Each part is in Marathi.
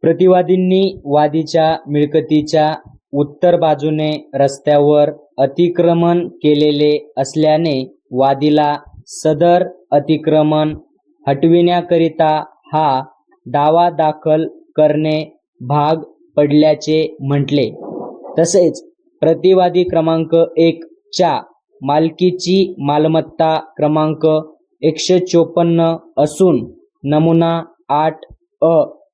प्रतिवादींनी वादीच्या मिळकतीच्या उत्तर बाजूने रस्त्यावर अतिक्रमण केलेले असल्याने वादीला सदर अतिक्रमण हटविण्याकरिता हा दावा दाखल करणे भाग पडल्याचे म्हटले. तसेच प्रतिवादी क्रमांक 1 च्या मालकीची मालमत्ता क्रमांक 154 असून नमुना 8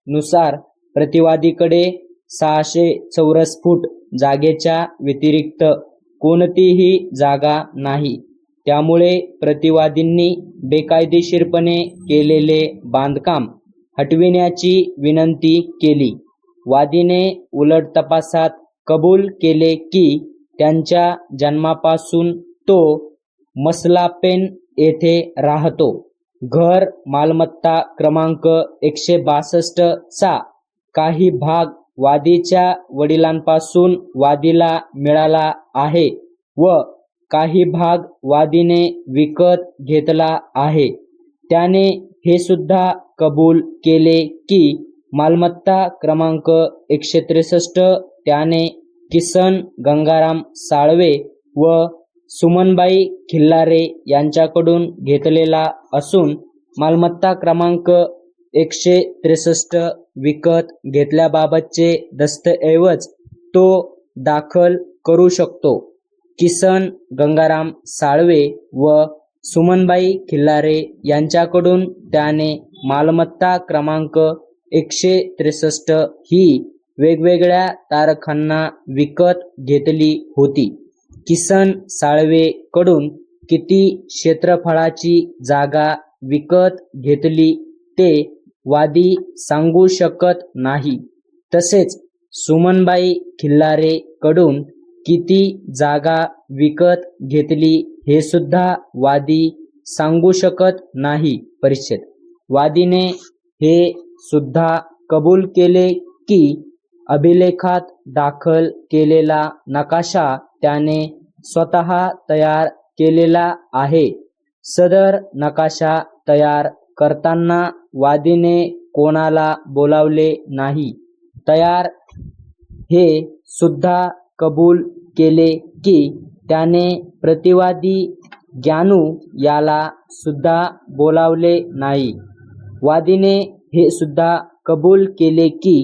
नुसार प्रतिवादीकडे 600 चौरस फूट जागेच्या व्यतिरिक्त कोणतीही जागा नाही. त्यामुळे प्रतिवादींनी बेकायदेशीरपणे केलेले बांधकाम हटविण्याची विनंती केली. वादीने उलट तपासात कबूल केले की त्यांच्या जन्मापासून तो मसलापेन येथे राहतो. घर मालमत्ता क्रमांक 162 चा काही भाग वादीच्या वडिलांपासून वादीला मिळाला आहे व काही भाग वादीने विकत घेतला आहे. त्याने हे सुद्धा कबूल केले की मालमत्ता क्रमांक 163 त्याने किसन गंगाराम साळवे व सुमनबाई खिल्लारे यांच्याकडून घेतलेला असून मालमत्ता क्रमांक 163 विकत घेतल्याबाबतचे दस्तऐवज तो दाखल करू शकतो. किसन गंगाराम साळवे व सुमनबाई खिल्लारे यांच्याकडून त्याने मालमत्ता क्रमांक 163 ही वेगवेगळ्या तारखांना विकत घेतली होती. किसन साळवे कडून किती क्षेत्रफळाची जागा विकत घेतली ते वादी सांगू शकत नाही. तसेच सुमनबाई खिल्लारे कडून किती जागा विकत घेतली हे सुद्धा वादी सांगू शकत नाही. परिच्छेद वादीने हे सुद्धा कबूल केले की अभिलेखात दाखल केलेला नकाशा त्याने स्वतः तयार केलेला आहे. सदर नकाशा तयार करताना वादीने कोणाला बोलावले नाही. तयार हे सुद्धा कबूल केले की त्याने प्रतिवादी ज्ञानू याला सुद्धा बोलावले नाही. वादीने हे सुद्धा कबूल केले की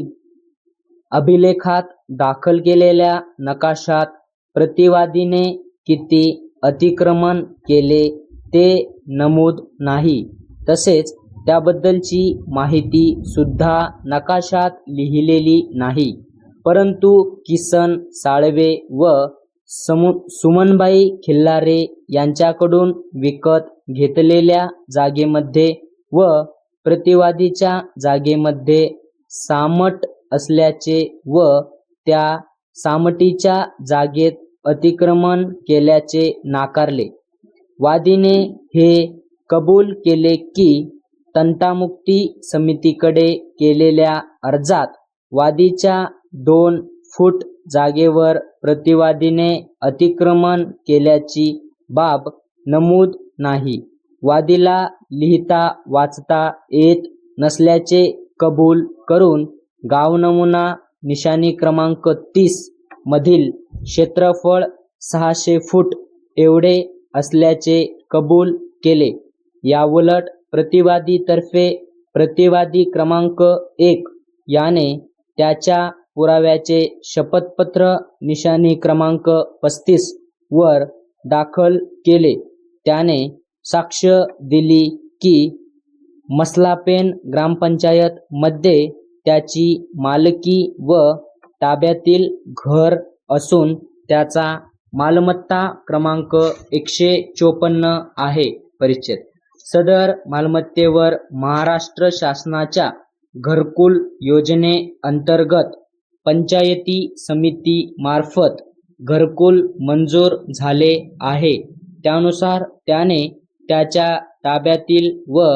अभिलेखात दाखल केलेल्या नकाशात प्रतिवादीने किती अतिक्रमण केले ते नमूद नाही. तसेच त्याबद्दलची माहिती सुद्धा नकाशात लिहिलेली नाही. परंतु किसन साळवे व सुमनबाई खिल्लारे यांच्याकडून विकत घेतलेल्या जागेमध्ये व प्रतिवादीच्या जागेमध्ये सामट असल्याचे व त्या सामटीच्या जागेत अतिक्रमण केल्याचे नाकारले. वादीने हे कबूल केले की तंटामुक्ती समितीकडे केलेल्या अर्जात वादीच्या 2 फूट जागेवर प्रतिवादीने अतिक्रमण केल्याची बाब नमूद नाही. वादीला लिहिता वाचता येत नसल्याचे कबूल करून गाव नमुना निशाणी क्रमांक 30 मधील क्षेत्रफळ 600 फूट एवढे असल्याचे कबूल केले. याउलट प्रतिवादीतर्फे प्रतिवादी क्रमांक 1 याने त्याच्या पुराव्याचे शपथपत्र निशाणी क्रमांक 35 वर दाखल केले. त्याने साक्ष दिली की मसलापेन ग्रामपंचायत मध्ये त्याची मालकी व ताब्यातील घर असून त्याचा मालमत्ता क्रमांक 154 आहे. परिच्छेद सदर मालमत्तेवर महाराष्ट्र शासनाच्या घरकुल योजने अंतर्गत पंचायती समिती मार्फत घरकुल मंजूर झाले आहे. त्यानुसार त्याने त्याच्या ताब्यातील व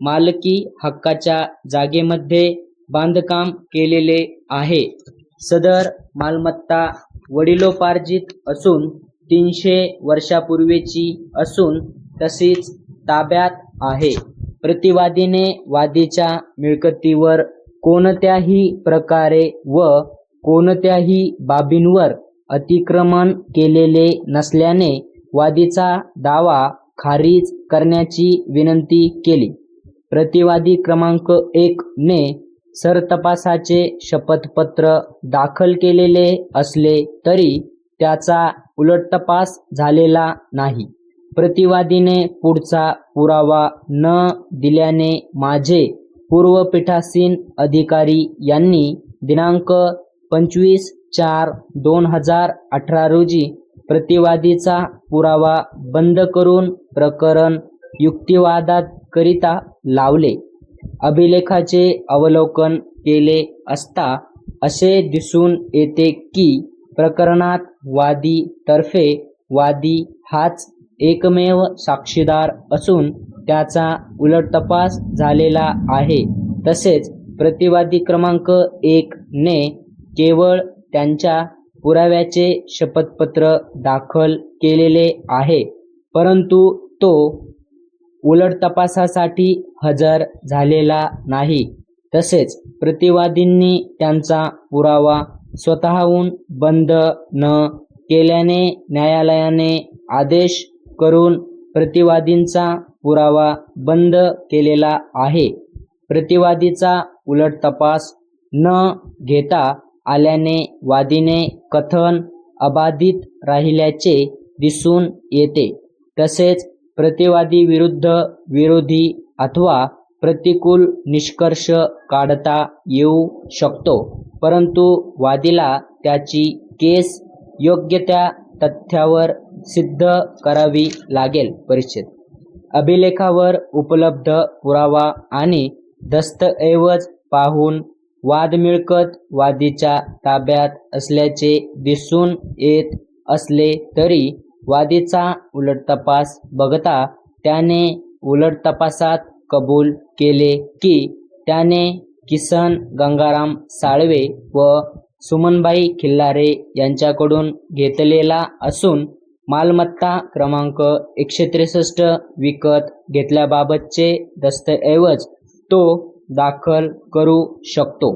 मालकी हक्काच्या जागेमध्ये बांधकाम केलेले आहे. सदर मालमत्ता वडिलोपार्जित असून 300 वर्षापूर्वीची असून तशीच ताब्यात आहे. प्रतिवादीने वादीच्या मिळकतीवर कोणत्याही प्रकारे व कोणत्याही बाबींवर अतिक्रमण केलेले नसल्याने वादीचा दावा खारिज करण्याची विनंती केली. प्रतिवादी क्रमांक 1 ने सरतपासाचे शपथपत्र दाखल केलेले असले तरी त्याचा उलटतपास झालेला नाही. प्रतिवादीने पुढचा पुरावा न दिल्याने माझे पूर्वपीठासीन अधिकारी यांनी दिनांक 25/4/2018 रोजी प्रतिवादीचा पुरावा बंद करून प्रकरण युक्तिवादाकरिता लावले. अभिलेखाचे अवलोकन केले असता असे दिसून येते की प्रकरणात वादी तर्फे वादी हाच एकमेव साक्षीदार असून त्याचा उलटतपास झालेला आहे. तसेच प्रतिवादी क्रमांक 1 ने केवळ त्यांच्या पुराव्याचे शपथपत्र दाखल केलेले आहे, परंतु तो उलटतपासासाठी हजर झालेला नाही. तसेच प्रतिवादींनी त्यांचा पुरावा स्वतःहून बंद न केल्याने न्यायालयाने आदेश करून प्रतिवादींचा पुरावा बंद केलेला आहे. प्रतिवादीचा उलटतपास न घेता आल्याने वादीने कथन अबाधित राहिल्याचे दिसून येते. तसेच प्रतिवादी विरुद्ध विरोधी अथवा प्रतिकूल निष्कर्ष काढता येऊ शकतो, परंतु वादीला त्याची केस योग्य त्या तथ्यावर सिद्ध करावी लागेल. परिच्छेद अभिलेखावर उपलब्ध पुरावा आणि दस्तऐवज पाहून वाद मिळकत वादीच्या ताब्यात असल्याचे दिसून येत असले तरी वादीचा उलटतपास बघता त्याने उलटतपासात कबूल केले की त्याने किसन गंगाराम साळवे व सुमनबाई खिल्लारे यांच्याकडून घेतलेला असून मालमत्ता क्रमांक 163 विकत घेतल्याबाबतचे दस्तऐवज तो दाखल करू शकतो.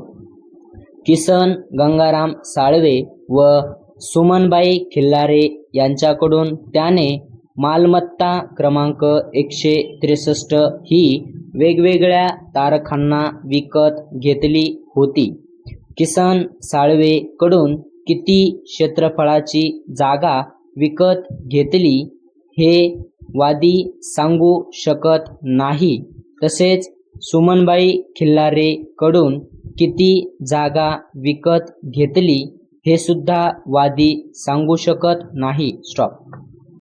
किसन गंगाराम साळवे व सुमनबाई खिल्लारे यांच्याकडून त्याने मालमत्ता क्रमांक 163 ही वेगवेगळ्या तारखांना विकत घेतली होती. किसन साळवे कडून किती क्षेत्रफळाची जागा विकत घेतली हे वादी सांगू शकत नाही. तसेच सुमनबाई खिल्लारे कडून किती जागा विकत घेतली हे सुद्धा वादी सांगू शकत नाही. स्टॉप.